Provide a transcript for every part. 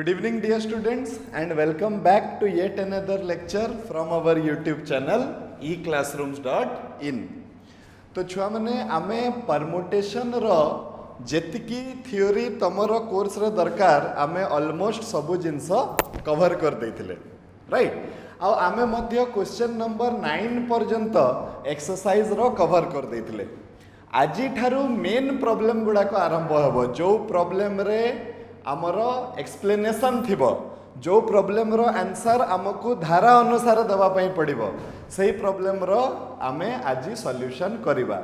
Good evening, dear students, and welcome back to yet another lecture from our YouTube channel eclassrooms.in. तो छुआ मैंने आमे permutation रो जेतिकी theory तमरो course रे दरकार आमे ऑलमोस्ट सबु जिंस कवर कर देथिले, राइट? आ आमे मध्य क्वेश्चन नंबर 9 पर्यंत एक्सरसाइज रो कवर कर देथिले। आजी ठारू मेन प्रॉब्लम गुडा को आरंभ हबो, जो प्रॉब्लम रे आमर एक्सप्लेनेशन थिबो, जो प्रॉब्लम रो आंसर आमको धारा अनुसार देवा पई पड़िबो, सेही प्रॉब्लम रो आमे आजी सॉल्यूशन करिबा।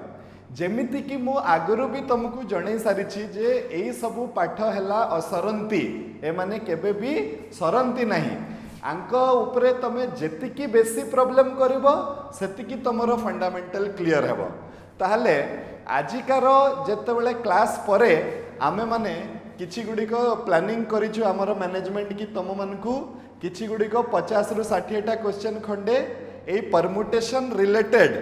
जेमिति कि मु आगरु भी तुमको जणै सारिछि जे एई सबु पाठ हैला असरंती, ए माने केबे भी सरंती नाही। आंक उपरे तमे जेतिकी बेसी प्रॉब्लम करिवो सेतिकी तमरो फंडामेंटल क्लियर हेबो। ताहले आजिकार जेतेबेले क्लास परे आमे माने किछि गुड़िक प्लानिंग करिछु आमर मैनेजमेंट की तुम मानकु किछि गुड़िक 50 रु 60 टा क्वेश्चन खंडे ए परमुटेशन रिलेटेड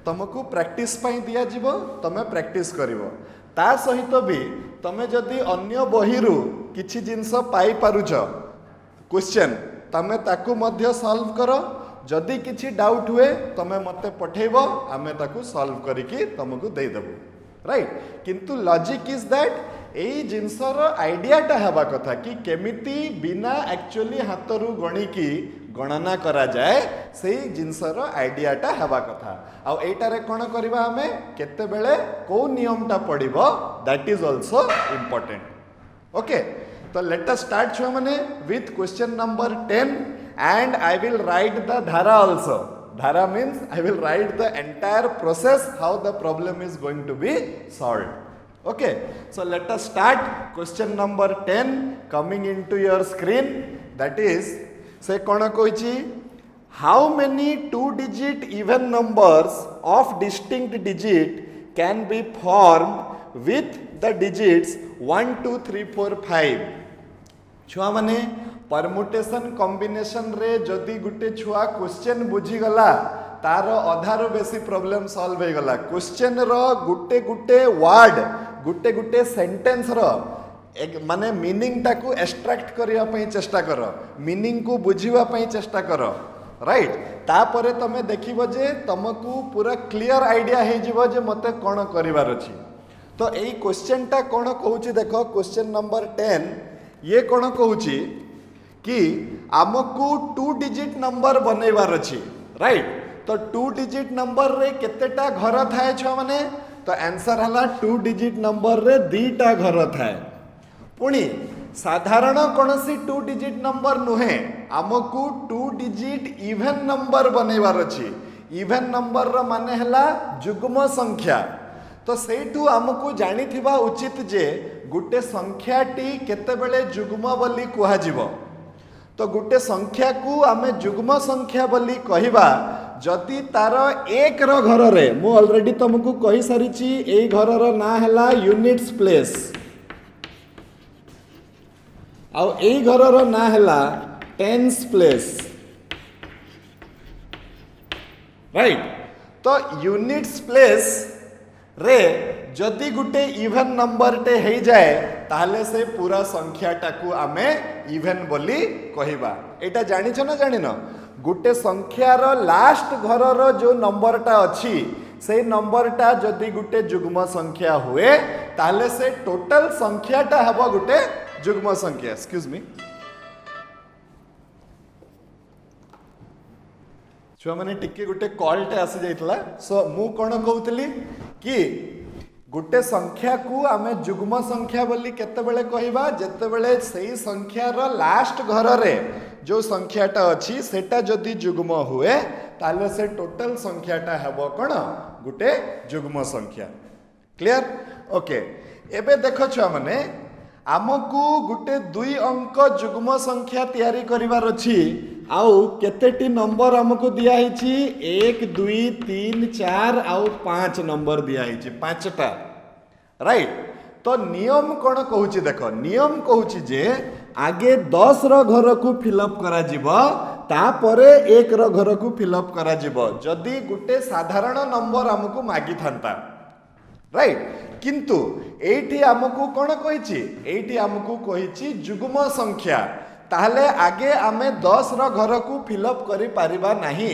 तुमको प्रैक्टिस पई दिया जिवो, तमे प्रैक्टिस करिवो। ता सहित भी तमे जदि अन्य बहिरु किछि जिंस पाई पारुछ क्वेश्चन, तमे ताकू मध्य सॉल्व करो। जदि किछि डाउट हुए तमे मते पठेइबो, आमे ताकू सॉल्व करिकि तुमको दे देबो, राइट? किंतु लॉजिक इज दैट एई जिनसर आइडियाटा हेबा कथा कि केमिति बिना एक्चुअली हाथरू गणिकी गणना करा जाए, सेई जिनसर आइडियाटा हेबा कथा। आ एटारे कोन करबा, हमें केते बेले को नियमटा पड़िबो, that is also important. Okay, तो लेट अस स्टार्ट छुआ माने with question number 10 and I will write the dhara also. Dhara means I will write the entire process how the problem is going to be solved. Okay, so let us start. Question number 10 coming into your screen. That is, say kona koichi, how many 2-digit even numbers of distinct digit can be formed with the digits 1 2 3 4 5? छुआ माने permutation combination रे जदि गुटे छुआ question बुझी गला, तार अधारो बेसी problem solve हो गला। क्वेश्चन रो गुटे गुटे वर्ड, गुटे गुटे सेंटेंस रो एक माने मीनिंग टाकू एक्सट्रैक्ट करिया पई चेष्टा करो, मीनिंग को बुझिवा पई चेष्टा करो, राइट? तापरे तमे देखिबो जे तुमको पूरा क्लियर आइडिया हे जिवो जे मते कोन करिवार अछि। तो एई क्वेश्चन टा कोन कहूची, देखो क्वेश्चन नंबर 10 ये कोन कहूची कि आमको 2 डिजिट नंबर बनैबार अछि, राइट? तो 2 डिजिट नंबर रे केतेटा घर थाए छ माने, तो आंसर हला 2 डिजिट नंबर रे 2टा घर थाए। पुणी साधारण कोनसी 2 डिजिट नंबर नुहे, आमको 2 डिजिट इवन नंबर बनैबार अछि। इवन नंबर रो माने हला जुग्म संख्या। तो सेठू आमको जानी थिबा उचित जे गुटे संख्याटी केतेबेले जुग्म बोली कुहा जिवो। तो गुटे संख्या को आमे जुग्म संख्या बोली कहिबा जदि तार एक रो घर रे, मु ऑलरेडी तुमको कहि सारिची एई घर रो ना हला यूनिट्स प्लेस, आ एई घर रो ना हला टेंस प्लेस, राइट? तो यूनिट्स प्लेस रे जदि गुटे इवन नंबर टे हे जाए, ताहले से पूरा संख्या टाकू आमे इवन बोली कहिबा। एटा जानि छ ना जानिन? गुटे संख्या रो लास्ट घर रो जो नंबर टा अछि, से नंबर टा जदि गुटे जुग्म संख्या हुए, ताहले से टोटल संख्या टा हबो गुटे जुग्म संख्या। एक्सक्यूज मी, छुआ माने टिके गुटे कॉल टे आसी जाइतला। सो मु कोन कहउतली कि गुटे संख्या को आमे जुग्म संख्या बोली केतेबेले कहिबा, जेतेबेले सेही संख्या रो लास्ट घर रे जो संख्याटा अछि सेटा जदि जुग्म हुए, ताले से टोटल संख्याटा हेबो कोन गुटे जुग्म संख्या। क्लियर? ओके, एबे देखो छुआ माने आमको गुटे 2 अंक जुग्म संख्या तैयारी करिवार अछि। आउ केतेटी नंबर हमको दिया हिची, 1 2 3 4 आउ 5 नंबर दिया हिची, 5टा, राइट? तो नियम कोन कहूची, देखो नियम कहूची जे आगे 10 रो घर को फिलअप करा जिवो, तापरे 1 रो घर को फिलअप करा जिवो जदि गुटे साधारण नंबर हमको मागी थांता, राइट? किंतु एठी आमको कौन कही एठी आमको कही जुग्म संख्या ताहले आगे आमे 10 रो घर को फिलअप करि परिबा नाही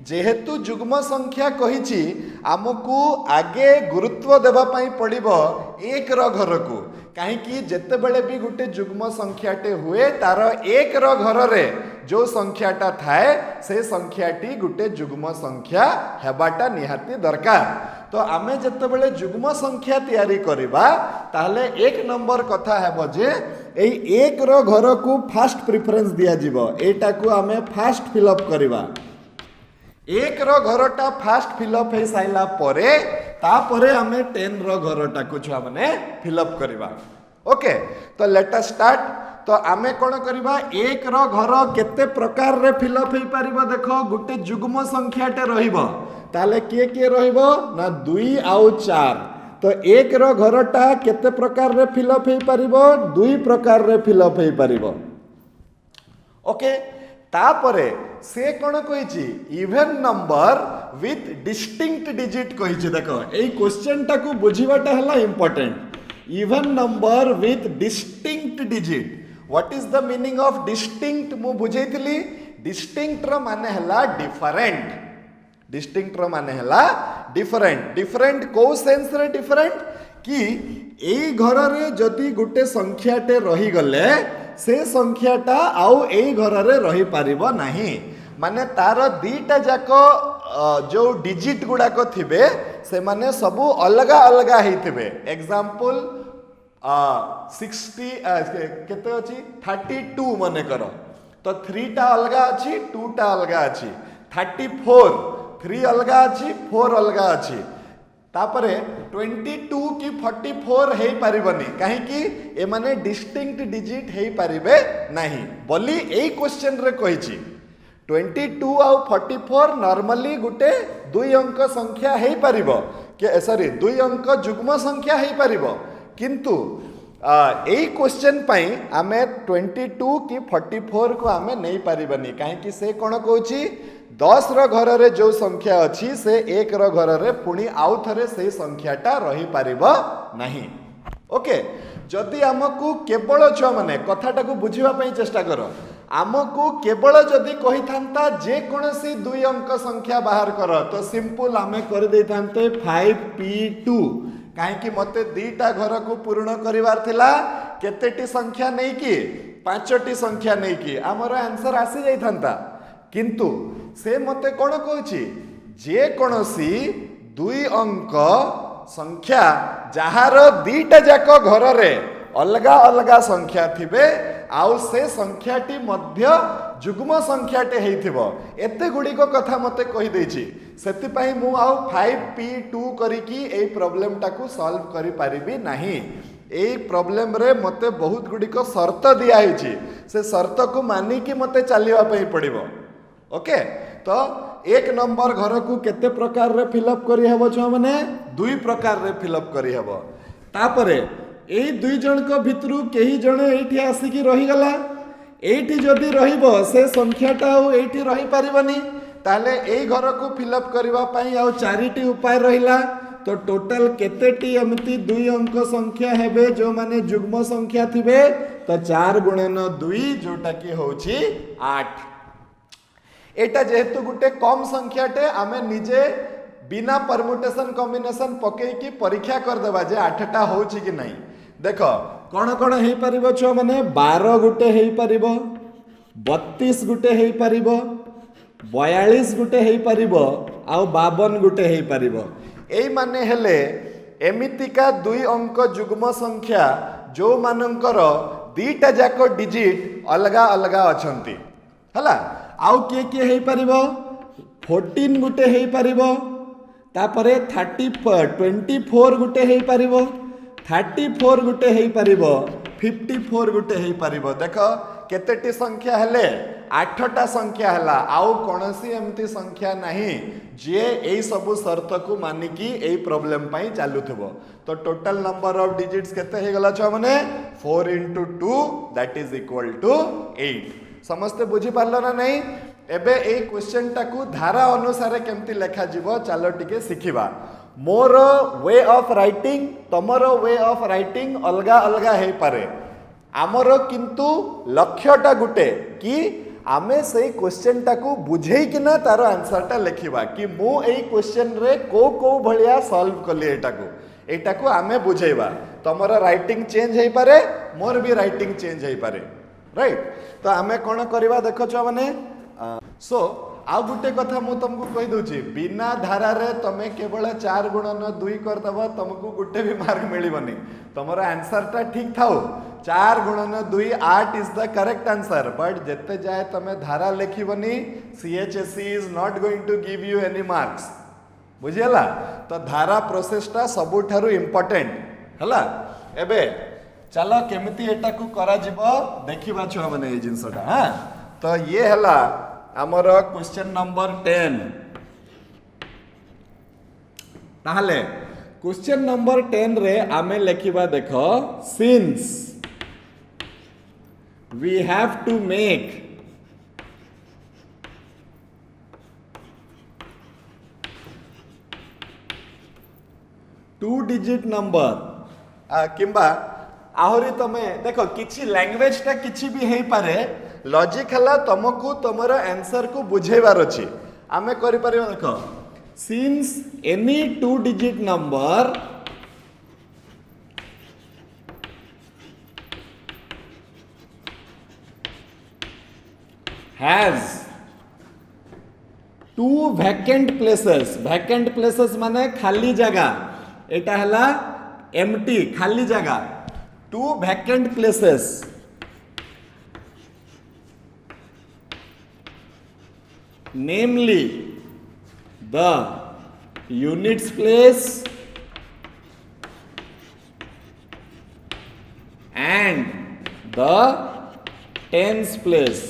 जेहेतु जुग्म संख्या कही आमको आगे गुरुत्व देवा पाई पड़िबो 1 रो घर को कहीं जिते बड़े भी गोटे जुग्म संख्याटे हुए तार 1 रो घर रे जो संख्याटा थाए से संख्याटी गोटे जुग्म संख्या हेबाटा निहाती दरकार तो आमे जिते बड़े जुग्म संख्या तैयारी करिबा ताहले 1 नंबर कथा हेबो जे एई 1 रो घर को फास्ट प्रेफरेंस दिया जिवो एटा को आमे फास्ट फिलअप करिबा 1 रो घरटा फास्ट फिलअप हो साइला परे तापरे आमे 10 रो घरटा को छुआ माने फिलअप करिबा ओके तो लेट अस स्टार्ट तो आमे कोन करिबा 1 रो घर केते प्रकार रे फिलअप हो पारिबो देखो गुटे जुग्म संख्याटे रहिबो ताले के रहिबो ना 2 आउ 4 तो 1 रो घरटा केते प्रकार रे फिलअप हो पारिबो 2 प्रकार रे फिलअप हो पारिबो ओके तापरे से कौन कही even number with distinct digit कही देखो यही क्वेश्चन टाकू बुझीबाटा हला important even number with distinct digit what is the meaning of distinct मु बुझेइथिली डिस्टिंक्ट रो माने हला डिफरेंट डिस्टिंक्ट रो माने हला डिफरेंट डिफरेंट को सेंस रे डिफरेंट कि एई घर रे जदी गुटे संख्याटे रही गले से संख्याटा आउ एई घर रे रही पारिबो नाही माने तार दीटा जाको जो डिजिट गुडाक थिबे से माने सबु अलगा अलगा हेथिबे एग्जांपल 60 केते अछि 32 माने करो तो 3 टा अलगा अछि 2 टा अलगा अछि 34 3 अलगा अछि 4 अलगा अछि तापरे 22 की 44 हेई पारिबनी काहे कि ए माने डिस्टिंक्ट डिजिट हेई पारिबे नाही बोली एई क्वेश्चन रे कहिछि 22 आउ 44 नॉर्मली गुटे 2 अंक संख्या हेई पारिबो के सॉरी 2 अंक जुग्म संख्या हेई पारिबो किंतु एई क्वेश्चन पई आमे 22 की 44 को आमे नहीं पारिबनी काहे कि से कोन कहूछि 10 रो घर रे जो संख्या अच्छी से 1 रो घर रे पुणी आउ थरे से संख्याटा रही पारिबो नाही ओके जदि आमको केवल छुआ माने कथाटा को बुझिबा पई चेष्टा करो आमको केवल जदि कहि थांता जे कोनसी 2 अंक संख्या बाहर करो तो सिंपल आमे कर दे थांते 5p2 काहे कि मते दीटा घर को पूर्ण करिवार थिला केतेटी संख्या नै कि 5टी संख्या नै कि हमर आंसर आसी जाई थांता किंतु से मते कौन कहूँ जे कौनसी 2 अंक संख्या जार 2टा जाक घर रे अलगा अलगा संख्या थिबे आउ से संख्याटी मध्य जुग्म संख्याटे हेइथिबो एते गुडी को कथा मते कहि देछि सेति पई मु आउ 5p2 करिकी ए प्रॉब्लम टाकू सॉल्व करि पारिबी नाही ए प्रॉब्लम रे मते बहुत गुडी को शर्त दिया हिछि से शर्त को मानी कि मते चलिबा पई पड़िबो ओके तो 1 नंबर घर को केते प्रकार रे फिलअप करी हेबो छ माने 2 प्रकार रे फिलअप करी हेबो तापरे एई 2 जण को भितरु केही जण एठी आसी की रही गला एठी जदी रहिबो से संख्याटा आ एठी रही परिबनी ताले एई घर को फिलअप करबा पई आ 4टी उपाय रहिला तो टोटल केतेटी एमती 2 अंक संख्या हेबे जो माने जुग्म संख्या थिबे तो 4 गुणन 2 जोटा की होछि 8 एटा जेहेतु गुटे कम संख्याटे आमे निजे बिना परमुटेशन कॉम्बिनेशन पकई की परीक्षा कर देबा जे 8टा होछि कि नहीं देखो कोन कोन हेई परिबो छ माने 12 गुटे हेई परिबो 32 गुटे हेई परिबो 42 गुटे हेई परिबो आ 52 गुटे हेई परिबो एई माने हेले एमितिका 2 अंक जुग्म संख्या जो मानकर 2टा जाको डिजिट अलगा अलगा अछंती हला आउ के हेई परिबो 14 गुटे हेई परिबो तापरे 24 गुटे हेई परिबो 34 गुटे हेई परिबो 54 गुटे हेई परिबो देखो केतेटी संख्या हेले 8टा संख्या हला आउ कोनसी एमती संख्या नहीं जे एई सब शर्त को मानिकी एई प्रॉब्लम पई चालुथबो तो टोटल नंबर ऑफ डिजिट्स केते हे गला छ माने 4 * 2 दैट इज इक्वल टू 8 समस्ते बुझी पारलो ना नहीं एबे ए क्वेश्चन टाकू धारा अनुसार केमती लेखा जीवो चलो टिके सिखिबा मोर वे ऑफ राइटिंग तमर वे ऑफ राइटिंग अलगा अलगा है पारे आमर किंतु लक्ष्यटा गुटे कि आमे से क्वेश्चन टाकू बुझे कि ना तार आंसरटा लिखिबा कि मु एई क्वेश्चन रे को भलिया सॉल्व कली एटाकू आमे बुझेबा तमर राइटिंग चेंज है पारे मोर भी राइटिंग चेंज है पारे राइट तो आमे कोन करबा देखो छ माने सो आ गुटे कथा मु तुमको कहि दोची बिना धारा रे तमे केवल 4 गुणन 2 कर दबा तुमको गुटे भी मार्क मिलिबनी तमर आंसर टा ठीक थाओ 4 गुणन 2 8 is the correct answer but जते जाए तमे धारा लिखिबनी CHSE is not going to give you any marks बुझियला तो धारा प्रोसेस टा सबुठारु इंपोर्टेंट हला एबे चलो केमिति एटा को करा जिवो देखिबा छुआ माने ए जिंसटा हां तो ये हला आमर क्वेश्चन नंबर 10 ताहले क्वेश्चन नंबर 10 रे आमे लिखिबा देखो since we have to make two digit number किंबा आहरी तमे देखो किछि लैंग्वेज टा किछि भी हेई पारे लॉजिक हला तुमको तुमर आंसर को बुझेबार अछि आमे करि परिबो देखो since any two digit number has two vacant places माने खाली जगह एटा हला एम्प्टी खाली जगह two vacant places namely the units place and the tens place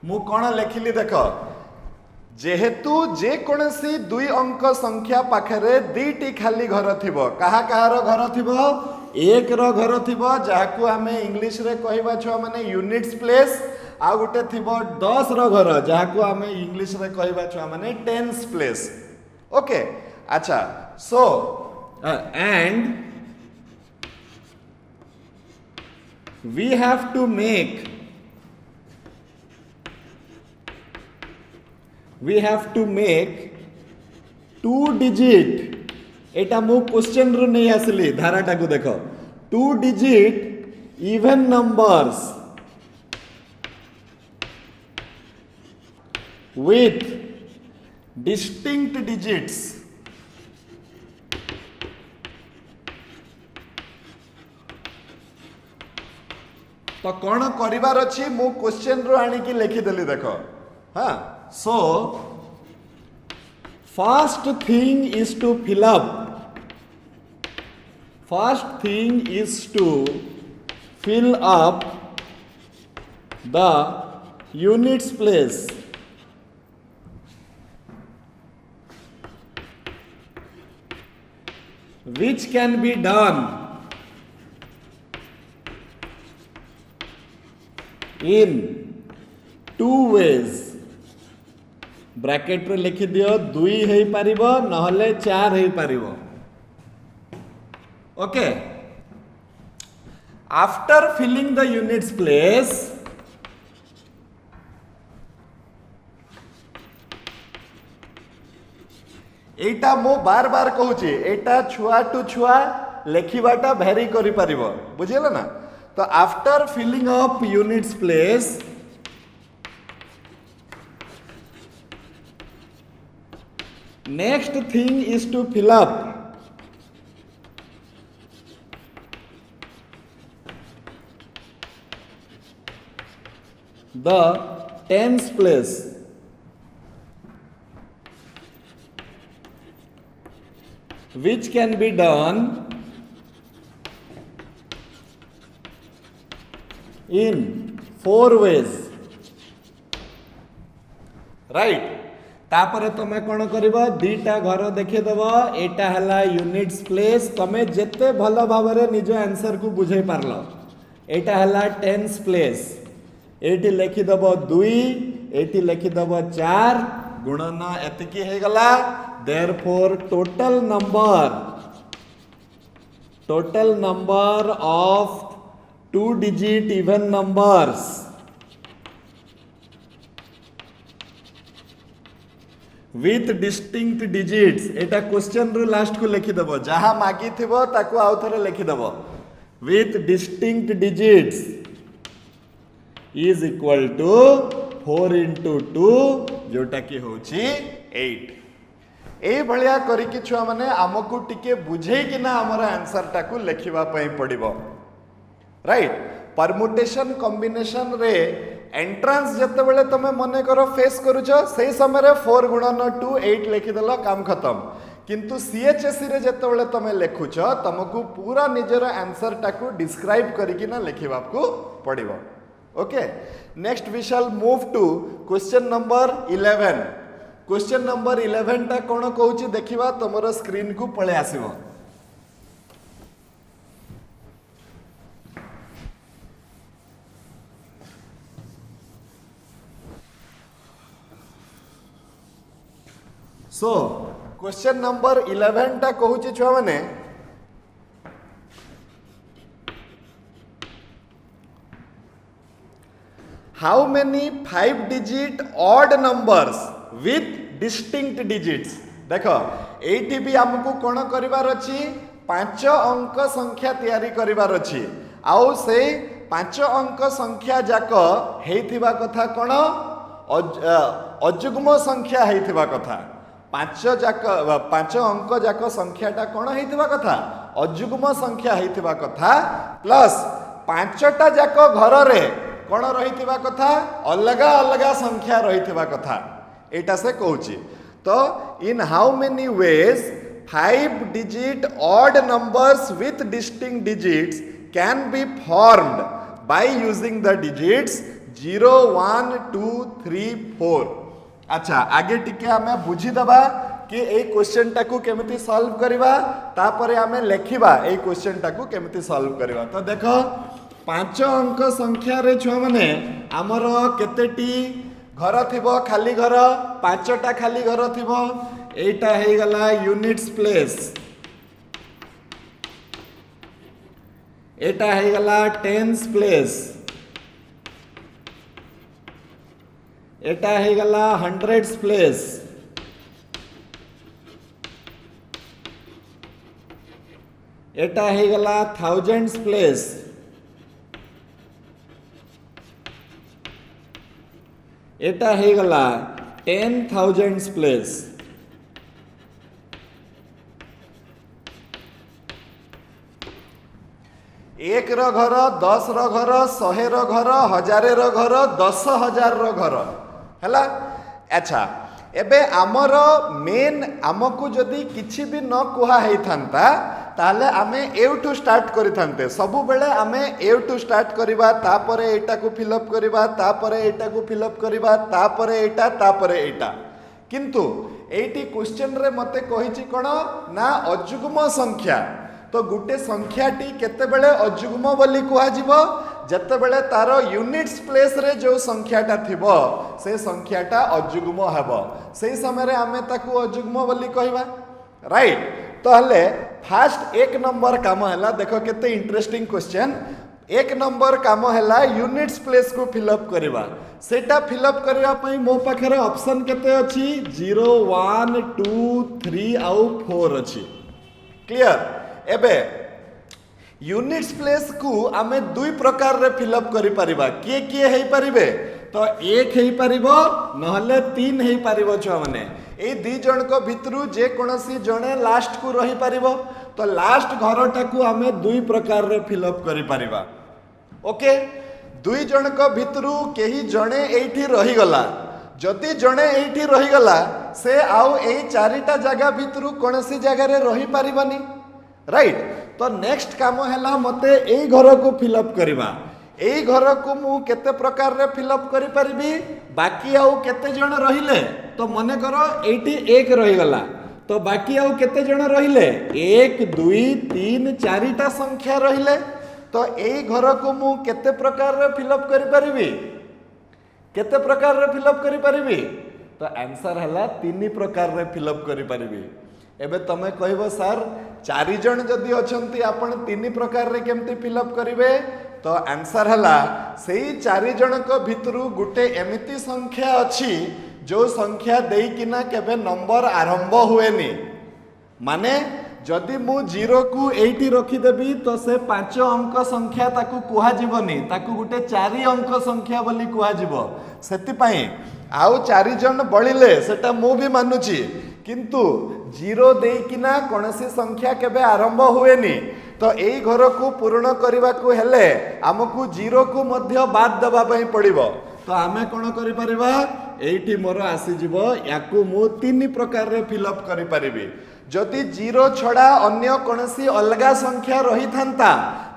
मु कौन लिखिली देख जेहेतु जे कोनसी दुई अंक संख्या पाखरे दीटी खाली घर थिबो कहा कहार घर थिबो एक रो घर थिबो जाकू हमें इंग्लिश रे कहबा छ माने यूनिट्स प्लेस आ गुटे थिबो 10 रो घर जाकू हमें इंग्लिश रे कहबा छ माने टेंस प्लेस ओके अच्छा so and we have to make two digit एटा मु क्वेश्चन रु नहीं आसली धाराटा को देखो two digit even numbers with distinct digits तो कौन करिवार अछि मु क्वेश्चन रो आनी की लिखि देली देखो हां so first thing is to fill up the units place which can be done in two ways bracket रे लिखि दियो 2 हेई पारिबो नहले 4 हेई पारिबो okay after filling the units place एटा मो बार बार कहूची एटा छुआ टू छुआ लेखिबाटा भेरी करि परिबो बुझियला ना तो after filling up units place next thing is to fill up the tens place which can be done in 4 ways right तापरे तमे कोन करबो दीटा घर देखे देबो एटा हला यूनिट्स प्लेस तमे जेते भलो भाबरे निज आंसर को बुझे पारलो एटा हला टेंस प्लेस एटी लिखि देबो 2 एटी लिखि देबो 4 गुणन एतिकी हे गला therefore total number of 2 digit even numbers with distinct digits Etah question रु लास्ट को लिखि दबो जहा मागी थिबो ताको आउ थरे लिखि दबो with distinct digits is equal to 4 into 2 जोटा की होची 8 ए भलिया करी कि छुआ माने हमकु टिके बुझे कि ना हमर आंसर टाकू लिखिबा पई पड़िबो राइट परमुटेशन कॉम्बिनेशन रे एंट्रांस जते बेले तमे मने करो फेस करूछ सही समय रे 4 गुणन 2 8 लिखि देलो काम खत्म किंतु सीएचएससी रे जते बेले तमे लिखुछ तमकु पूरा निजर आंसर टाकू डिस्क्राइब करिकि ना लिखिबा को पड़िबो okay next we shall move to question number 11 question number 11 टा कोन कहूची देखिबा तमरो स्क्रीन को पळे आसीबो सो क्वेश्चन नंबर 11 टा कहूची छुआ माने how many 5 digit odd numbers with distinct digits देखो एटी भी हमको कोन करिवार अछि 5 अंक संख्या तैयारी करिवार अछि आउ से 5 अंक संख्या जाक हेइथिबा कथा कोन अजुग्म संख्या हेइथिबा कथा 5 अंक जाक संख्याटा कौन हेइथिबा कथा अजुग्म संख्या हेइथिबा कथा प्लस 5टा जाक घर रे कौन रहिथिबा कथा अलगा अलगा संख्या रहिथिबा कथा एटा से कहूची तो in how many ways 5 digit odd numbers with distinct digits can be formed by using the digits 0 1 2 3 4 अच्छा आगे टिके आमे बुझी दबा कि ए क्वेश्चन टाकू केमिति सॉल्व करिवा तापरे आमे लेखिबा ए क्वेश्चन टाकू केमिति सॉल्व करिवा तो देखो 5 अंक संख्या रे छुआ माने हमर केतेटी घर थिबो खाली घर 5टा खाली घर थिबो एटा हे गला यूनिट्स प्लेस एटा हे गला टेंस प्लेस एटा हे गला हंड्रेड्स प्लेस एटा हे गला थाउजेंड्स प्लेस एटा हे गला 10,000 प्लेस एक रो घर 10 रो घर 100 रो घर 1000 रो घर 10,000 रो घर हैला अच्छा एबे आमर मेन आमको जदि किछि भी न कुहा हेइ थांता ताले आमे एउटू स्टार्ट करि थांते सबु बेले आमे एउटू स्टार्ट करिबा तापरे एटा को फिल अप करिबा तापरे एटा को फिल अप करिबा तापरे एटा किंतु एटी क्वेश्चन रे मते कहिछि कोन ना अजुग्म संख्या तो गुटे संख्याटी केते बेले अजुग्म बोली कुहा जिवो जते बेले तार यूनिट्स प्लेस रे जो संख्याटा थिबो से संख्याटा अजुग्म हेबो सेही समय रे आमे ताकू अजुग्म बोली कहिबा राइट तो हले फास्ट एक नंबर काम हैला देखो केते इंटरेस्टिंग क्वेश्चन एक नंबर काम हैला यूनिट्स प्लेस को फिल अप करबा सेटा फिल अप करबा पई मो पाखरे ऑप्शन केते अछि 0 1 2 3 आउ 4 अछि क्लियर एबे यूनिट्स प्लेस को आमे दुई प्रकार रे फिल अप करि परिबा किए हेइ परिबे तो एक हेइ परिबो नहले 3 हेइ परिबो छुआ माने ए दी जण को भितरु जे कोनसी जणे लास्ट को रही परिबो तो लास्ट घरटा को आमे दुई प्रकार रे फिल अप करि परिबा ओके दुई जण को भितरु केही जणे एठी रही गला जदि जणे एठी रही गला से आउ एई चारिटा जगह भितरु कोनसी जगह रे रही परिबनी राइट तो नेक्स्ट काम हैला मते एई घर को फिल अप करबा एई घर को मु केते प्रकार रे फिल अप करि परिबी बाकी आउ केते जण रहिले तो मने करो एटी एक रही गला तो बाकी आउ केते जण रहिले 1 2 3 4टा संख्या रहिले तो एई घर को मु केते प्रकार रे फिल अप करि परिबी केते प्रकार रे फिल अप करि परिबी तो आंसर है तीन प्रकार रे फिलअप करि परिबे। एबे तमे कहबो सर 4 जण जदि अछंती आपण तीन प्रकार रे केमती फिलअप करिवे, तो आंसर है सेही 4 जण को भितरु गुटे एमिति संख्या अछि जो संख्या देई किना केबे नंबर आरंभ हुएनी। माने जदि मु 0 को एठी रखी देबी तो से 5 अंक संख्या ताकू कुहा जीवनी, ताकू गुटे 4 अंक संख्या बोली कुहा जीवो। सेति पई आउ 4 जण बळिले सेटा मु भी मानुची, किंतु 0 देई किना कोनसी संख्या केबे आरंभ हुएनी। तो एई घर को पूर्ण करबा को हेले हमकु 0 को मध्य बाद देबा पई पड़िबो। तो आमे कोन करि परिबा, एठी मोर आसी जीवो याकू मु 3 प्रकार रे फिलअप करि परिबी। जदि 0 छड़ा अन्य कोनसी अलगा संख्या रही थांता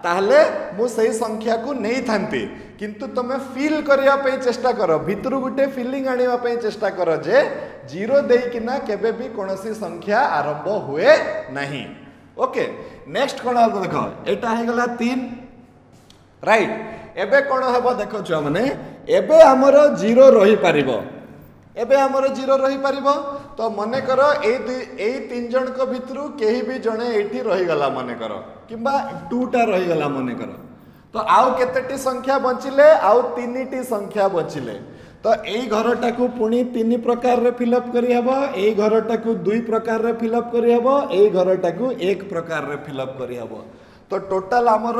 ताहले मु सही संख्या को नहीं थांती, किंतु तमे फील करिया पे चेष्टा करो, भितर गुटे फीलिंग आनिवा पे चेष्टा करो जे 0 देई किना केबे भी कोनसी संख्या आरंभ हुए नहीं। ओके, नेक्स्ट कोन हबो देखो, एटा हे गला 3 राइट। एबे कोन हबो देखो छुआ माने, एबे हमर 0 रही परिबो, एबे हमर 0 रही परिबो। तो मने करो ए 3 जण को भितरु केही भी जणे एठी रही गला मने करो, किबा 2 टा रही गला मने करो। तो आउ केतेटी संख्या बचिले, आउ 3 टी संख्या बचिले। तो एई घरटा को पुणी 3 प्रकार रे फिलअप करि हबो, एई घरटा को 2 प्रकार रे फिलअप करि हबो, एई घरटा को 1 प्रकार रे फिलअप करि हबो। तो टोटल हमर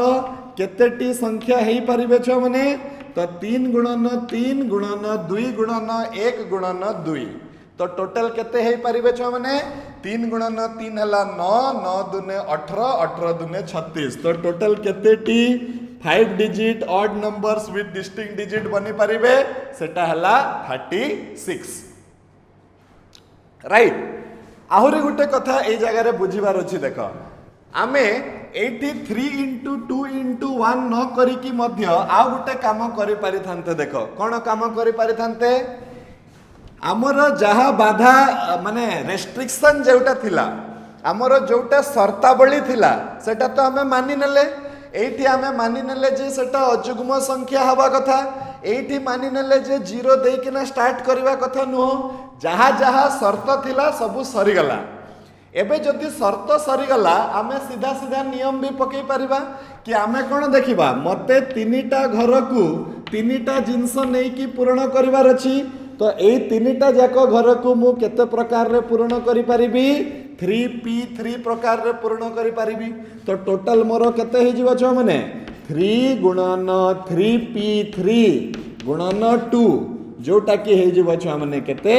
केतेटी संख्या हेई परिबे छ माने, तो 3 गुणन 3 गुणन 2 गुणन 1 गुणन 2। तो टोटल केते हेई परिबे छ माने 3 गुणन 3 हला 9, 9 दुने 18, 18 दुने 36। तो टोटल केतेटी 5 digit odd numbers with distinct digit बनी परिबे, सेटा हला 36 राइट। आहुरी गुटे कथा ए जगह रे बुझिबार अछि, देखो आमे 83 into 2 into 1 न करी की मध्य आ गुटे काम करि पारि थांते। देखो कोन काम करि पारि थांते, आमर जहा बाधा माने रेस्ट्रिक्शन जेउटा थिला, आमर जोटा शर्तावली थिला सेटा तो आमे मानि नेले। एठी आमे मानि नेले जे सेटा अजुग्म संख्या हवा कथा, एठी मानि नेले जे 0 देई किना स्टार्ट करबा कथा नुहो। जहा जहा शर्त थिला सबु सरी गला। एबे जदि शर्त सरी गला आमे सीधा सीधा नियम भी पकई परिबा कि आमे कोन देखिबा, मते 3टा घर को 3टा जिंस नै कि पूर्ण करिवार अछि। तो ए 3टा जाको घर को मु केते प्रकार रे पूर्ण करि परिबी, 3p3 प्रकार रे पूर्ण करि परिबी। तो टोटल मोर केते हे जिवो छ माने 3 गुणन 3p3 गुणन 2, जोटा कि हे जिवो छ माने केते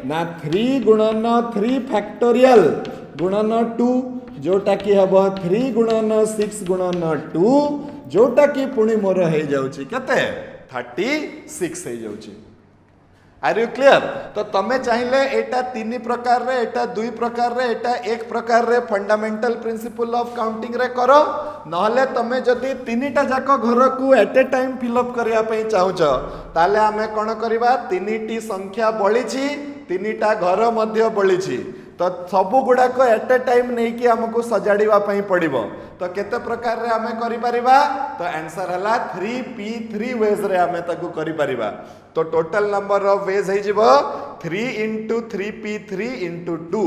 ना 3 गुणन 3 फैक्टोरियल गुणन 2, जोटा कि हबो 3 गुणन 6 गुणन 2, जोटा कि पुणी मोर हे जाउची केते 36 हे जाउची। Are you clear? तो तमे चाहिए एटा 3 प्रकार रे, एटा 2 प्रकार रे, एटा 1 प्रकार रे फंडामेंटल प्रिंसिपल ऑफ काउंटिंग रे करो, नहले तमे जदि 3टा जाको घर को एट ए टाइम फिलअप करिया पई चाहुच ताले आमे कोन करबा, 3टी संख्या बळिछि, 3टा घर मध्य बळिछि। तो सबु गुडा को एट ए टाइम नहीं कि हमको सजाड़ीवा पई पड़िबो। तो केते प्रकार रे हमें करि परिबा, तो आंसर हला 3p3 वेज रे हमें ताकू करि परिबा। तो टोटल नंबर ऑफ वेज हे जिवो 3 into 3p3 into 2।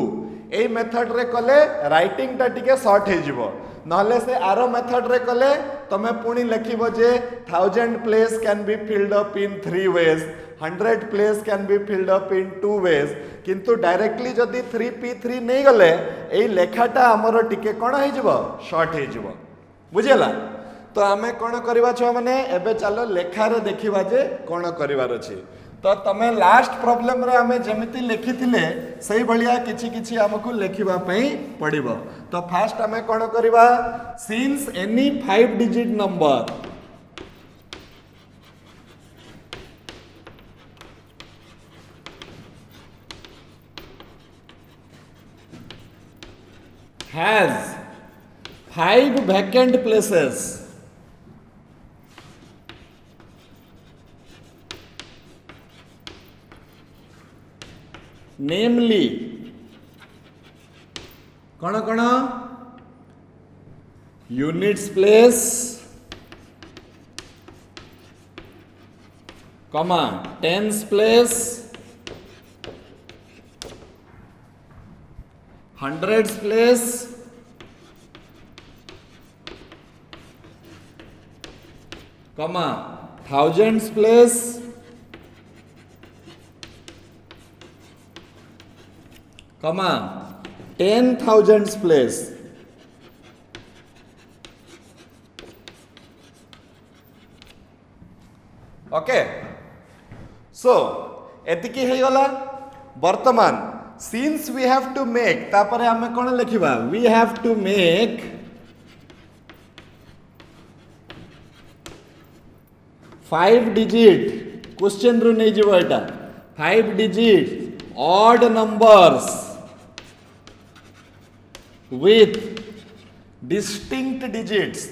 A method रे कले राइटिंग टा टिके शॉर्ट हे जिवो, नहले से आरो मेथड रे कले तमे पुणी लिखिबो जे 1000 place can be filled up in 3 ways, 100 place can be filled up in 2 ways. किंतु डायरेक्टली जदि 3p3 नहीं गले ए लेखाटा हमर टिके कोन हे जिवो, शॉर्ट हे जिवो। बुझिला? तो आमे कोन करबा छ माने एबे चलो लेखा रे देखिबा जे कोन करबार अछि। तो तमे लास्ट प्रॉब्लम रे आमे जेमिति लिखिथिले सही भलिया किछि किछि हमकु लेखिबा पई पड़िबो। तो फास्ट आमे कोन करबा, since any 5 digit number has 5 vacant places, namely कौन कौन, units place, comma tens place, hundreds place, comma thousands place, comma 10,000s place. Okay, so एतिकी है गला वर्तमान since we have to make तापरे हमें कौन लिखिबा we have to make 5 digit question रु नहीं जीव एटा 5 digit odd numbers with distinct digits.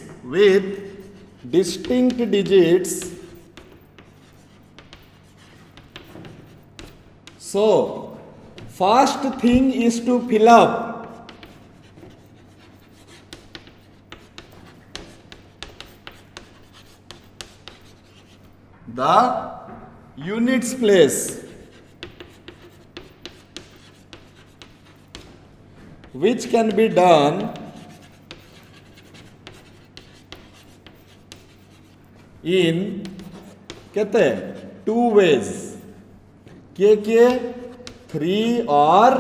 So first thing is to fill up the units place, which can be done in कहते 2 ways. के 3 और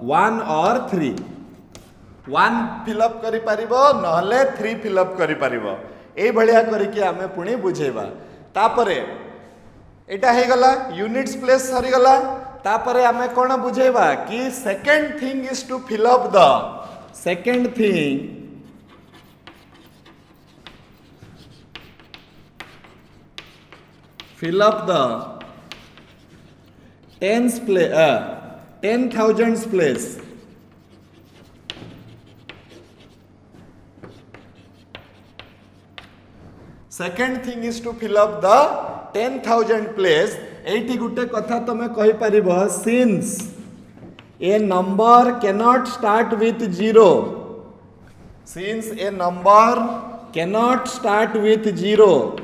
1 और 3 1 फिलअप करि परिबो नहले 3 फिलअप करि परिबो ए भलिया करिके आमे पुणी बुझेबा तापरे एटा हे गला यूनिट्स प्लेस सरी गला तापरे आमे कोन बुझेबा कि second thing is to fill up the second thing fill up the 10,000s place. Second thing is to fill up the 10,000 place. Eighty गुटे कथा तमे कहि परिबो since a number cannot start with 0, since a number cannot start with 0,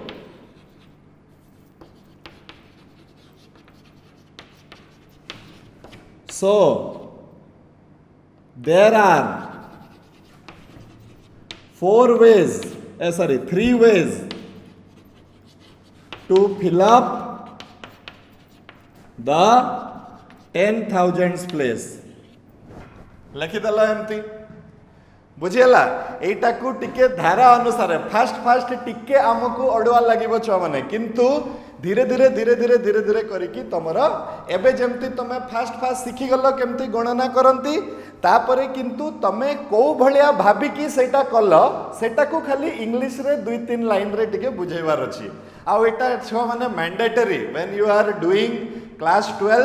so there are 3 ways to fill up the 10,000s place. लिखिदेल एमती बुझीगला एटा को टिके धारा अनुसार fast टिके आमको अडुआ लागिबो छुआ माने किंतु धीरे धीरे करिकी तमर एबे जेमती तमे फास्ट सीखी गलो केमती गणना करंती तापरे किंतु तमे को भलिया भाबी की सेटा कल सेटा को खाली इंग्लिश रे 2-3 लाइन रे टिके बुझेबार अछि आ एटा छुआ माने mandatory when you are doing class 12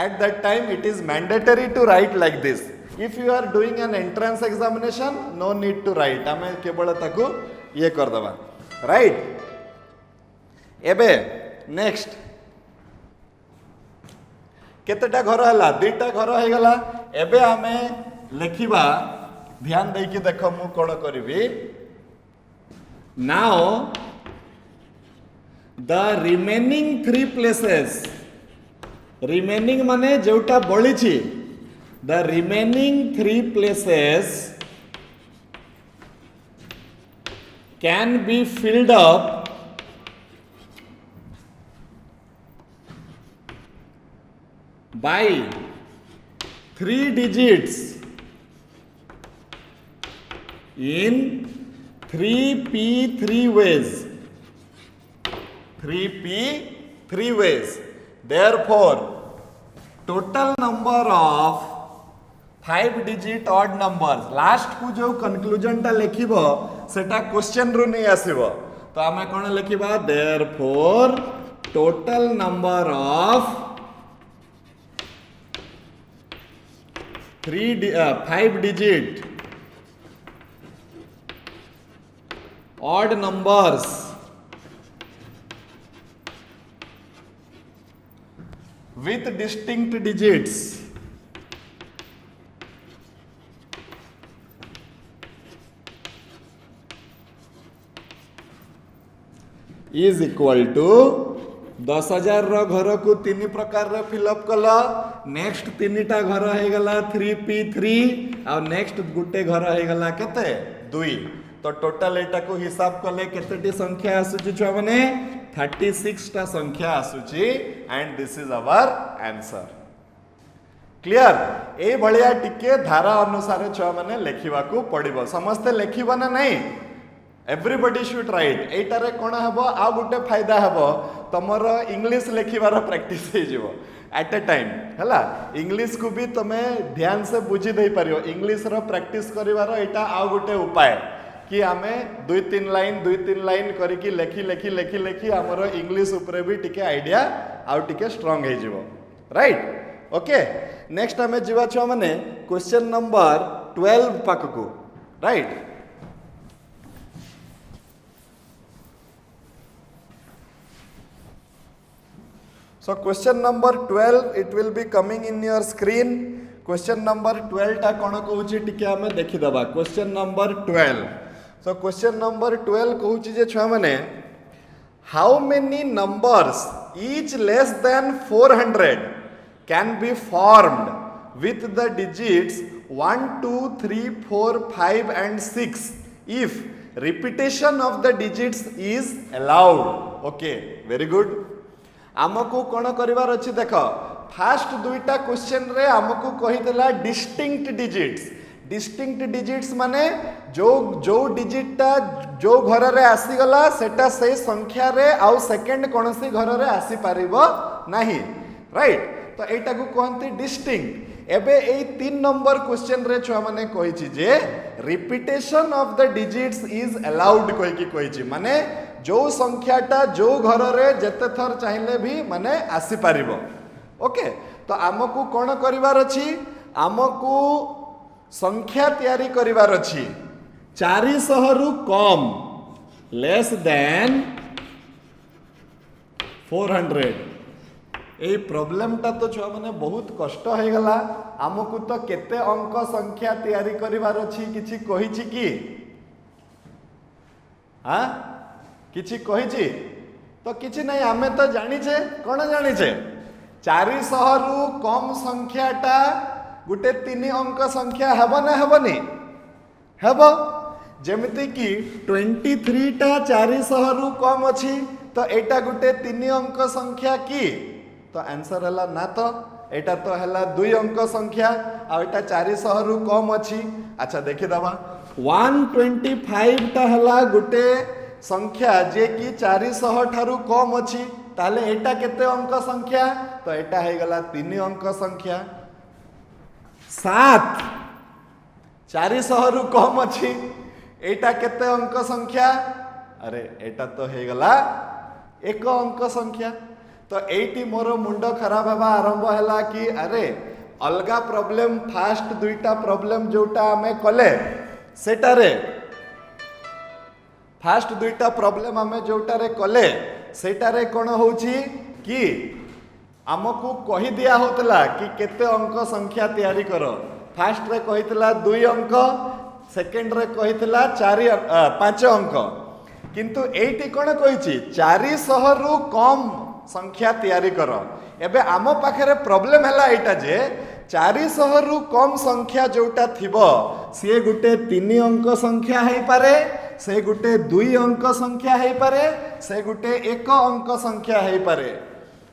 at that time it is mandatory to write like this. If you are doing an entrance examination, no need to write. आमे केवल ताकू ये कर दबा, right? एबे नेक्स्ट केतेटा घर हला 2टा घर हे गला एबे आमे लिखिबा ध्यान देई कि देखो मु कोन करबी now the remaining 3 places remaining माने जोटा बळी छी the remaining 3 places can be filled up by 3 digits in 3p 3 ways. 3p 3 ways. Therefore, total number of 5 digit odd numbers last को जो कंक्लूजन टा लिखिबो सेटा क्वेश्चन रु नहीं आसीबो तो आमे कोन लिखिबा therefore total number of 5 digit odd numbers with distinct digits is equal to 10,000 रो घर को 3 प्रकार रे फिलअप कल नेक्स्ट 3टा घर हो गला 3p3 आ नेक्स्ट गुटे घर हो गला केते 2 तो टोटल एटा को हिसाब कले केतेटी संख्या आसुची छुआ माने 36 टा संख्या आसुची and this is our answer clear ए भलिया टिके धारा अनुसार छुआ माने लेखिबा को पड़िबो समस्त लेखिबो ना नहीं एवरीबॉडी शुड राइट एटारे कोन हबो आ गुटे फायदा हबो तमरो इंग्लिश लेखिबार प्रैक्टिस हे जिवो एट अ टाइम हला इंग्लिश को भी तमे ध्यान से बुझी दे पारियो इंग्लिश रो प्रैक्टिस करिवार एटा आ गुटे उपाय कि आमे 2-3 लाइन करिकी लेखी लेखी लेखी लेखी हमरो इंग्लिश ऊपर भी टिके आइडिया आउ टिके स्ट्रांग हे जिवो राइट ओके नेक्स्ट आमे जीवा छ माने क्वेश्चन नंबर 12 पाक को right so question number 12 it will be coming in your screen question number 12 टा कोन कहूची टिके आमे देखि दबा question number 12 so question number 12 कहूची जे छुआ माने how many numbers each less than 400 can be formed with the digits 1 2 3 4 5 and 6 if repetition of the digits is allowed okay very good आमको कौन करिवार अछि देख फास्ट दुईटा क्वेश्चन रे आमको कहितला डिस्टिंक्ट डिजिट्स माने जो डिजिटटा जो घर रे आसी गला सेटा से संख्या रे आउ सेकंड कोनसी घर रे आसी पारिबो नाही राइट तो एटा को कहंती डिस्टिंक्ट एबे ए 3 नंबर क्वेश्चन रे छुआ माने कहिछि जे repetition of the digits is allowed कहि कहिछि माने जो संख्याटा जो घर रे जेते थर चाहिले भी माने आसी पारिबो ओके तो आमको कोन करिवार अछि आमको संख्या तैयारी करिवार अछि 400 रु कम लेस देन 400 ए प्रॉब्लम ता तो छुआ माने बहुत कष्ट हो गला आमको तो केते अंक संख्या तैयारी करिवार अछि किछि कहिछि कि हां किछि कहिछि तो किछि नहीं आमे तो जानिछे कोन जानिछे 400 रु कम संख्याटा गुटे 3 अंक संख्या हेबो ना हेबोनी हेबो जेमिति कि 23 टा 400 रु कम अछि तो एटा गुटे 3 अंक संख्या की तो आंसर हला ना तो एटा तो हला 2 अंक संख्या आ एटा 400 रु कम अछि अच्छा देखि दबा 125 टा हला गुटे संख्या जे कि 400 ठारू कम अछि ताले एटा केते अंक संख्या तो एटा हे गला 3 अंक संख्या 7 400 रु कम अछि एटा केते अंक संख्या अरे एटा तो हे गला 1 अंक संख्या तो एटी मोर मुंड खराब हवा आरंभ हला कि अरे अलगा प्रॉब्लम फास्ट दुईटा प्रॉब्लम जोटा हमें कले सेटारे फास्ट दुईटा प्रॉब्लम आमे जोटारे कले सेटारे कोन होउची कि आमको कहि दिया होतला कि केते अंक संख्या तैयारी करो फास्ट रे कहितला 2 अंक सेकंड रे कहितला 5 अंक किंतु एटी कोन कहिची 400 रु कम संख्या तैयारी करो एबे आम पाखरे प्रॉब्लम हला एटा जे 400 रु कम संख्या जोटा थिबो से गुटे 3 अंक संख्या हेई पारे से गुटे 2 अंक संख्या हेई पारे से गुटे 1 अंक संख्या हेई पारे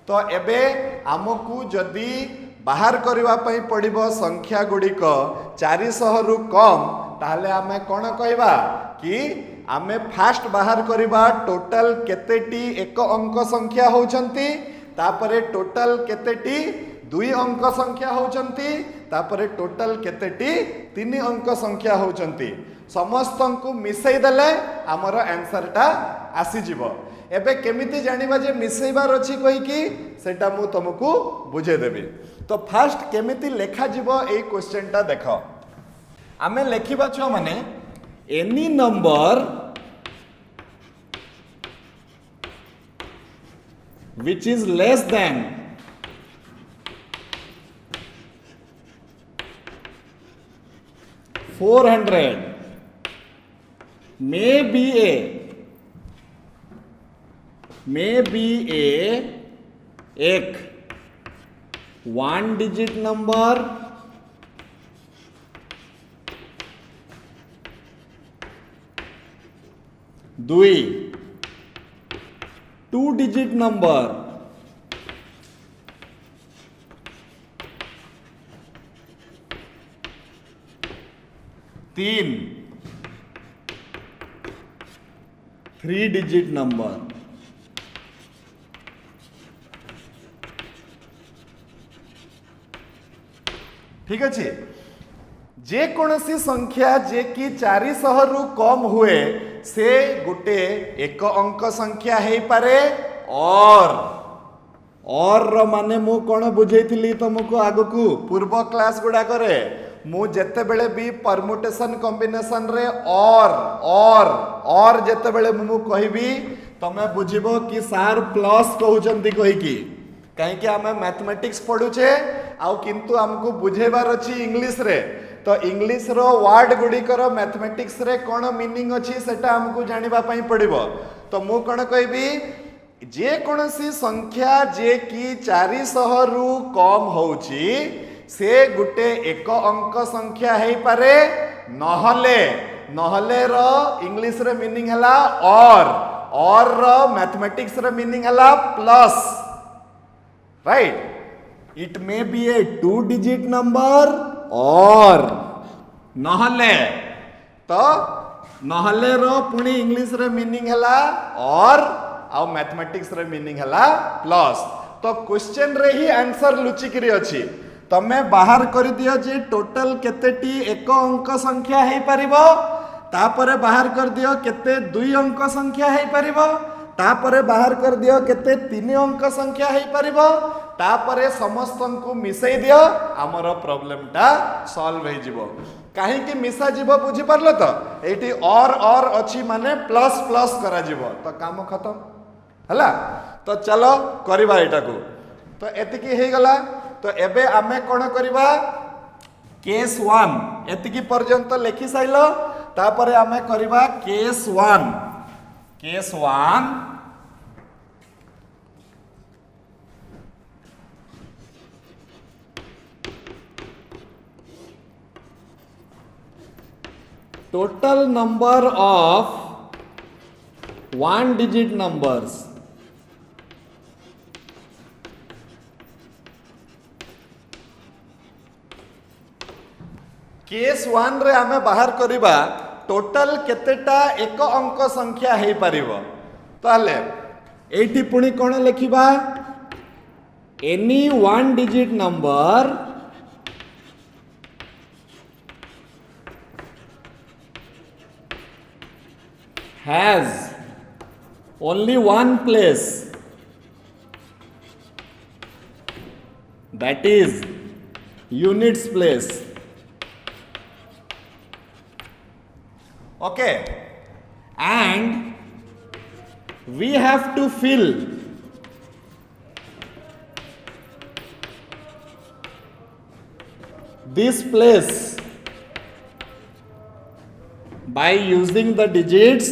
तो एबे आमको जदी बाहर करबा पई पड़िबो संख्या गुडी को 400 रु कम ताले आमे कोन कहबा कि आमे फास्ट बाहर करबा टोटल केतेटी 1 अंक संख्या होचंती तापरे टोटल केतेटी 2 अंक संख्या होचंती तापरे टोटल केतेटी 3 अंक संख्या होचंती समस्त को मिसई देले हमर आंसर टा आसी जिवो एबे केमिति जानिबा जे मिसईबार अछि कहि कि सेटा मु तुमको बुझे देबी तो फास्ट केमिति लेखा जिवो ए क्वेश्चन टा देखो आमे लेखिबा छ माने any number which is less than 400 may may be एक 1 डिजिट नंबर, दुई 2 डिजिट नंबर, तीन 3 डिजिट नंबर। ठीक अच्छे। जे कौनसी संख्या जे कि 400 रु कम हुए से गोटे एक अंक संख्या है पारे। और रो माने मु कौन बुझेइथिली तुमको आगकू पूर्व क्लास गुडा करे मु जेते बेले भी परमुटेशन कॉम्बिनेशन रे और जेते बेले मु कहबी तमे बुझिबो कि सार प्लस कहउचंती कहि की कहीं कि आम मैथमेटिक्स पढ़ुचे आउ किंतु हमको बुझेबार अच्छी इंग्लिश रे तो इंग्लिश रो वर्ड गुड़िकर मैथमेटिक्स रे कौन मीनिंग अच्छी सेटा हमको जानिबा पई पड़िबो। तो मु कौन कहबी जे कौनसी संख्या जे कि 400 रु कम होउची से गुटे एक अंक संख्या है पारे नहले रो इंग्लिश रे मीनिंग हला और रो मैथमेटिक्स रे मीनिंग हला plus. Right it may be A 2 digit number और नहले तो नहले रो पुणी इंग्लिश रे मीनिंग हला और आउ मैथमेटिक्स रे मीनिंग हला प्लस। तो क्वेश्चन रे ही आंसर लुचिकरी अछि तमे बाहर कर दियो जे टोटल केतेटी एक अंक संख्या है परिबो तापरे बाहर कर दियो केते 2 अंक संख्या है परिबो तापरे बाहर कर दियो केते 3 अंक संख्या है परिबो तापरे समस्त को मिसई दियो हमर प्रॉब्लम टा सॉल्व हो जिवो। काहे कि मिसा जिवो बुझी परलो तो एठी और अछि माने प्लस प्लस करा जिवो तो काम खत्म हला। तो चलो करबा एटा को तो एतिकी हे गला। तो एबे आमे कोन करबा केस 1 एतिकी पर्यंत लेखि साइलो तापरे आमे करबा case 1 total number of 1 digit numbers case 1 रे आमे बाहर करिबा टोटल केतेटा एक अंक संख्या है पारिबो ताले एठी पुणी कोन लिखिबा any 1 digit number has only one place that is units place. Okay, and we have to fill this place by using the digits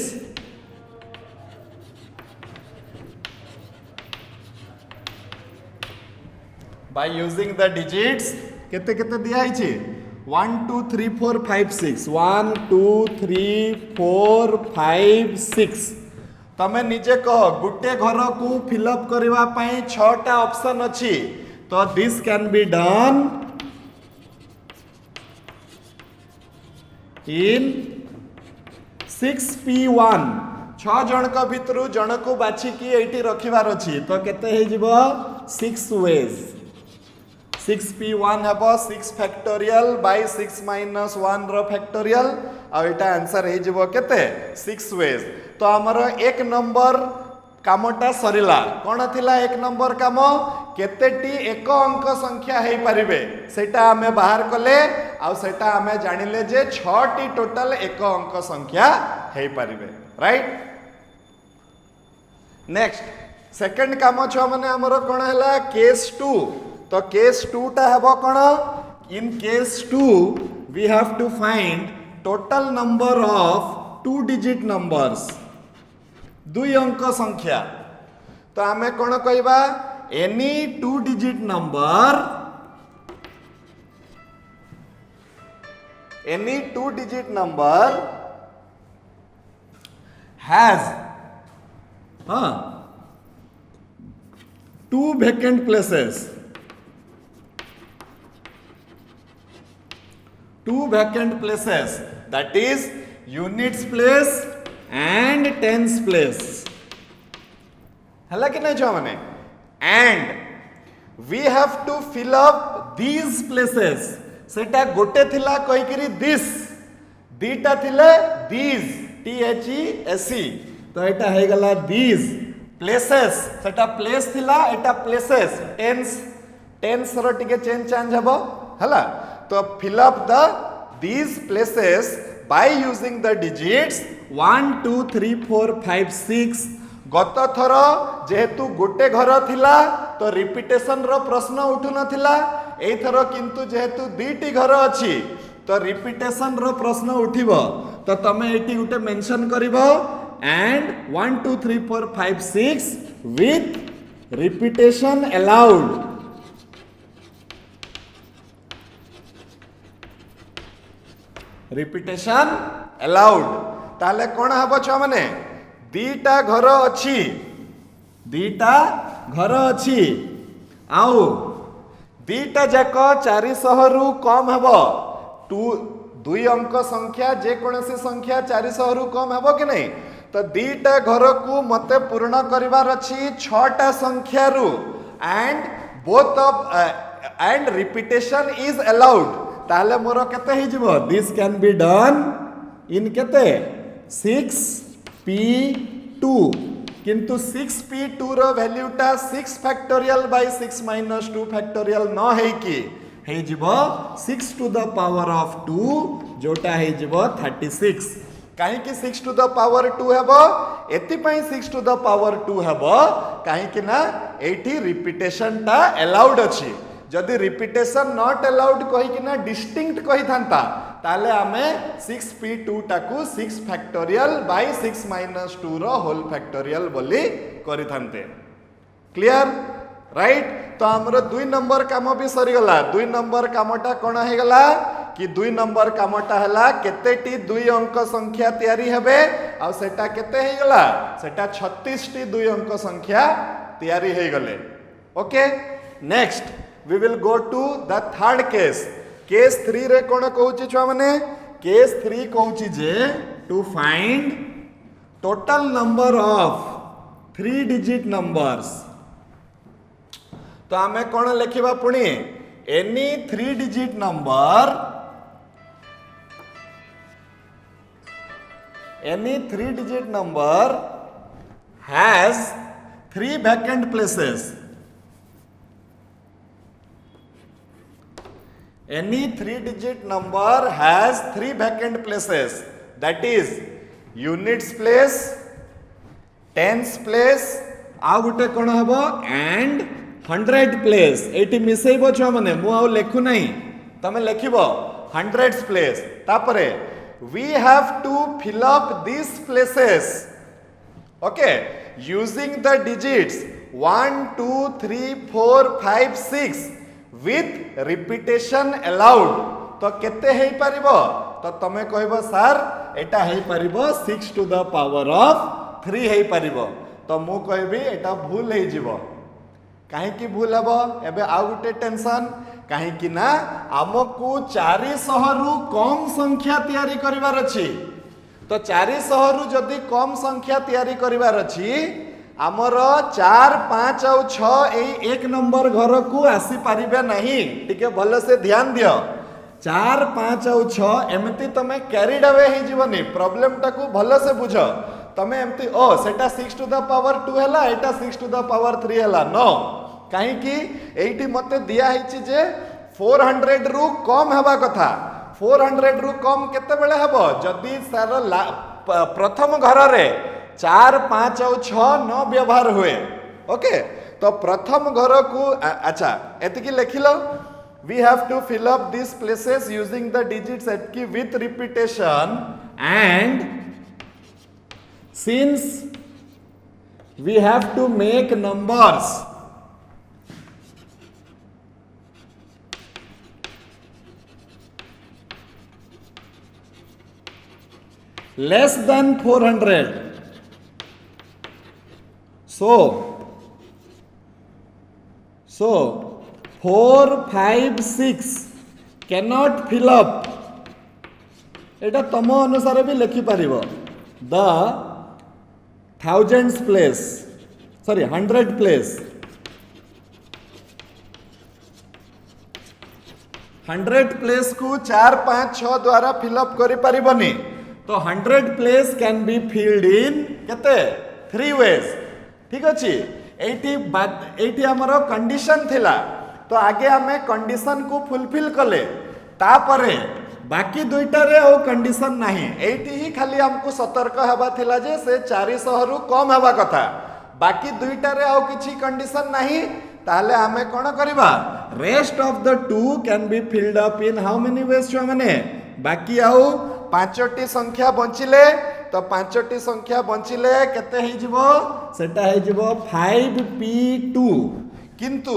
केते केते दिया है 1 2 3 4 5 6 1 2 3 4 5 6 तमे निजे कह गुटे घर को फिलअप करबा पई 6टा ऑप्शन अछि तो this can be done in 6p1 6 जन का भितरु जन को बाछि की एठी रखिबार अछि तो केते हे जिवो 6 वेज 6p1 हेबो 6 फैक्टोरियल बाय 6 माइनस 1 रो फैक्टोरियल आ एटा आंसर हे जिवो केते 6 वेज। तो हमर एक नंबर कामटा सरिला कोन थिला एक नंबर काम केतेटी एक अंक संख्या हे परिबे सेटा हमें बाहर कले आ सेटा हमें जानिले जे 6 टी टोटल एक अंक संख्या हे परिबे। राइट नेक्स्ट सेकंड काम छ माने हमर कोन हला केस 2 तो केस 2 टा हेबो कोन in case 2 we have to find total number of 2 digit numbers 2 अंक संख्या तो आमे कौन कहबा any 2 digit number has 2 vacant places. 2 vacant places, that is units place and tens place. हला कि नहीं छुआ माने? And we have to fill up these places. सेटा गोटे थिला कहि करी this, दीटा थिले these, THESE, तो एटा हे गला these places. सेटा place थिला, एटा places. Tens रो टिके चेंज हबो हला. तो fill up these places by using the digits 1 2 3 4 5 6. गत थर जेहेतु गोटे घर थिला तो रिपीटेशन रो प्रश्न उठु नथिला. एई थर किंतु जेहेतु दुईटी घर अछि तो रिपीटेशन रो प्रश्न उठिबो. तो तमे eighty Gute mention करिवो and 1 2 3 4 5 6 with repetition allowed. Repetition allowed. ताले कोन हबो छ माने दीटा घर अछि, आउ दीटा जाक 400 रु कम हबो. 2 अंक संख्या जे कोनसी संख्या 400 रु कम हबो कि नहीं. तो दीटा घर को मते पूर्ण करिवार अछि 6टा संख्या रु and repetition is allowed. ताले मोर केते हि जिवो this can be done in केते 6p2. किंतु 6p2 रो वैल्यूटा 6 फैक्टोरियल बाय 6 माइनस 2 फैक्टोरियल न है कि हे जिवो 6 टू द पावर ऑफ 2 जोटा हे जिवो 36. काहे कि 6 टू द पावर 2 हेबो एति पई 6 टू द पावर 2 हेबो काहे कि ना एठी रिपीटेशन टा अलाउड अछि. जदि रिपीटेशन नॉट अलाउड कहि कि ना डिस्टिंक्ट कहि थांता ताले आमे 6p2 टाकू 6 फैक्टोरियल बाय 6 माइनस 2 रो होल फैक्टोरियल बोली करि थांते. Clear right. तो हमर 2 नंबर काम भी सरी गला. 2 नंबर कामटा कोन हे गला कि 2 नंबर कामटा हला केतेटी 2 अंक संख्या तयारी हेबे आ सेटा केते हे गला सेटा 36 टी 2 अंक संख्या तयारी हे गले. Okay next we will go to the third case. Case 3 रे कोन कहूची छुआ माने case 3 कहूची J to find total number of 3 digit numbers. तो आमे कोन लिखिबा पुणी any 3 digit number has 3 vacant places. Any 3 digit number has 3 vacant places, that is units place, tens place, आ गुटे कोन हबो and 100 place. Eighty मिसेइबो छ माने मु आ लेखु नाही तमे लेखिबो hundreds place. तापरे we have to fill up these places, okay, using the digits 1 2 3 4 5 6 with repetition allowed. तो केते हे परिबो तो तमे कहबो sir Etah hey परिबो 6 to the power of 3 हे परिबो. तो मु कहबी एटा भूल हे जिवो. काहे कि भूल हबो एबे आ गुटे टेंशन काहे कि ना हमकु 400 रु कम संख्या तयारी करिवार अछि. तो 400 रु जदी कम संख्या तयारी करिवार अछि आमर 4 5 और 6 ए 1 नंबर घर को आसी पारिबे नहीं. टिके भल से ध्यान दियो. 4 5 और 6 एमती तमे कैरिड अवे हे जीवनी. प्रॉब्लम टाकू भल से बुझ. तमे एमती ओ सेटा 6 टू द पावर 2 हला एटा 6 टू द पावर 3 हला नो. काहे कि एठी मते दिया हिची जे 400 रु कम हेबा कथा. 400 रु कम केते बेले हेबो जदी सार प्रथम घर रे 4 5 और 6 न व्यवहार हुए. ओके तो प्रथम घर को अच्छा एतिकी लिखिलो. we have to fill up these places using the digits etki with repetition, and since we have to make numbers less than 400. So 4, 5, 6 cannot fill up. एटा तम अनुसार भी लिखि पारिबो the thousands place, sorry 100 place, 100 place को 4, 5, 6 द्वारा fill up करि पारिबनी. तो 100 place can be filled in केते 3 वेज. ठीक अछि. एठी हमर कंडीशन थिला, तो आगे हमें कंडीशन को फुलफिल कले, तापरे बाकी दुईटारे आ कंडीशन नाही. एठी ही खाली हमको सतर्क हेबा थिला जे से 400 रु कम हेबा कथा. बाकी दुईटारे आ किछि कंडीशन नाही. ताहले हमें कोन करबा, rest of the 2 can be filled up in how many ways छुआ माने. बाकी आउ 5टी संख्या बंचिले, तो 5टी संख्या बंचिले केते हे जिवो, सेटा हे जिवो 5p2. किंतु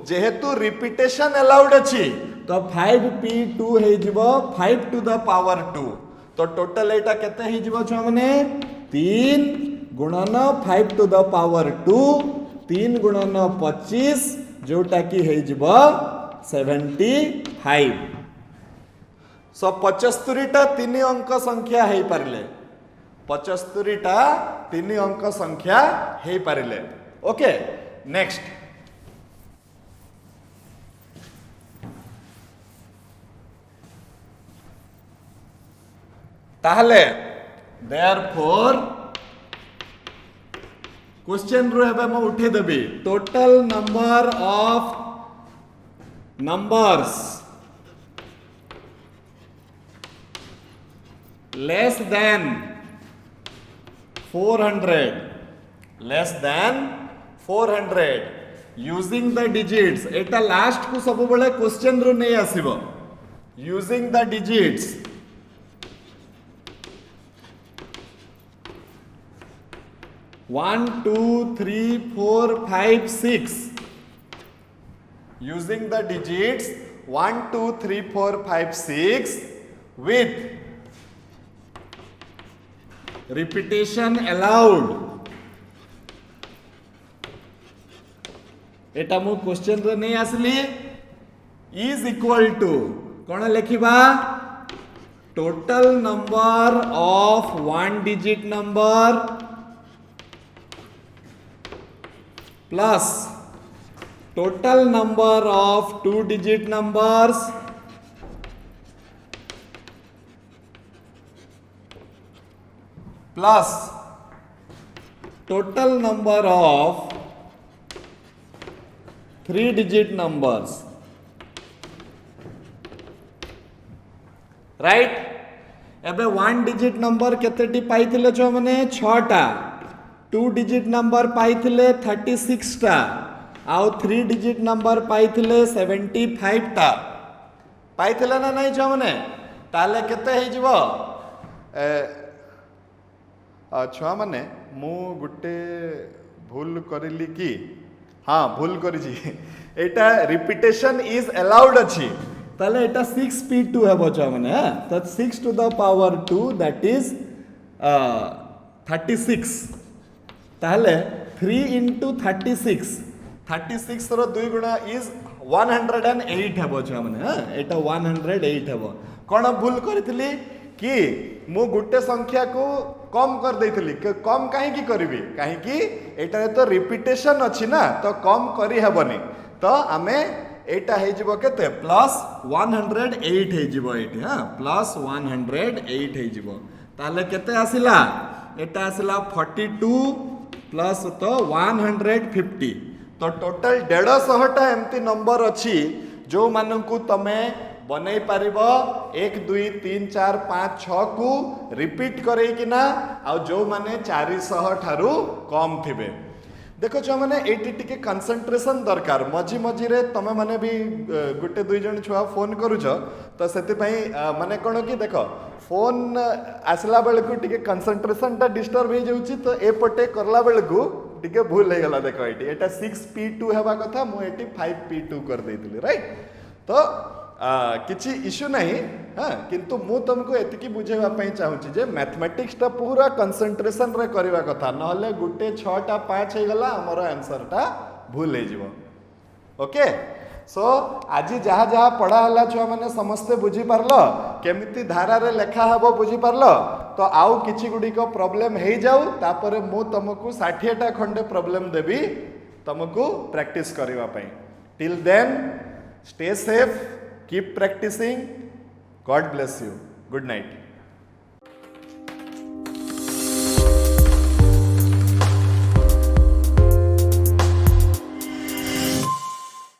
जेहेतु रिपीटेशन अलाउड अछि, तो 5p2 हे जिवो 5 टू द पावर 2. तो टोटल एटा केते हे जिवो छुआ माने 3 गुणन 5 टू द पावर 2, 3 गुणन 25, जोटा की हे जिवो 75. सो 75टा 3 अंक संख्या हे पारले, 75टा 3 अंक संख्या हे पारले. Okay, next. ताहले देयरफॉर क्वेश्चन रो हेबे म उठे देबी total number of numbers less than 400, less than 400 using the digits. Etah last को सब बळे क्वेश्चन रो नै आसीबो. using the digits 1 2 3 4 5 6, using the digits 1 2 3 4 5 6 with repetition allowed. एटा मु क्वेश्चन रे नै आसली. इज इक्वल टू कोन लिखिबा, total number of 1 digit number plus total number of 2 digit numbers plus total number of 3 digit numbers. Right. एबे 1 digit number केतेटी पाइथिले छ माने 6टा, 2 digit number पाइथिले 36 टा, आउ 3 डिजिट नंबर पाइथिले 75 टा. पाइथिले ना नै छ माने. ताले केते हे जिवो छुआ माने मु गुटे भूल करिली कि, हाँ भूल करिछि. एटा रिपीटेशन इज अलाउड अछि. ताले एटा 6p2 हेबो छुआ माने. तो 6 to the power 2 that is 36. ताले 3 into 36, 36 रो 2 गुणा इज 108 हेबो छुआ माने. एटा 108 हेबो. कोन भूल करितली कि मु गुटे संख्या को कम कर देइतली. कम काहे की करबी, काहे की एटा तो रिपीटेशन अछि ना, तो कम करी हेबनी. तो आमे एटा हे जिवो केते प्लस 108 हे जिवो एठी. हां प्लस 108 हे जिवो. ताले केते आसिला, एटा आसिला 42 प्लस तो 150. तो टोटल 150 टा एमती नंबर अछि जो मानकू तमे बनै पारिबो 1 2 3 4 5 6 को रिपीट करे कि ना, आ जो माने 400 ठारू कम थिबे. देखो छ माने एटी टिके कंसंट्रेशन दरकार. मझी मझी रे तमे माने भी गुटे दुई जन छुआ फोन करूछ, तो सेति पई माने कोन कि देखो फोन आसला बेल को टिके कंसंट्रेशन टा डिस्टर्ब हो जाउची. तो ए पटे करला बेल को टिके भूल हो गला देख ये एटा 6p2 हेबा कथा मु एटी 5p2 कर देइतिली राइट तो किछि इश्यू नहीं हाँ किंतु मु तुमको एतिकी बुझेवा पई चाहूची जे मैथमेटिक्स टा पूरा कंसंट्रेशन रे करबा कथा नहले गुटे 6 टा 5 हे गला हमर आंसर टा भूल हे जीवो ओके सो आज जहाँ जहाँ पढ़ा हला छुआ मैंने समस्ते बुझी पारल केमिति धारा रे लेखा हबो बुझी पारल तो आउ किछि गुडी को प्रॉब्लम हे जाऊ तापरे मु तुमको 60 टा खंडे प्रॉब्लम देबी तुमको प्रैक्टिस करबा पई till then stay safe keep practising God bless you good night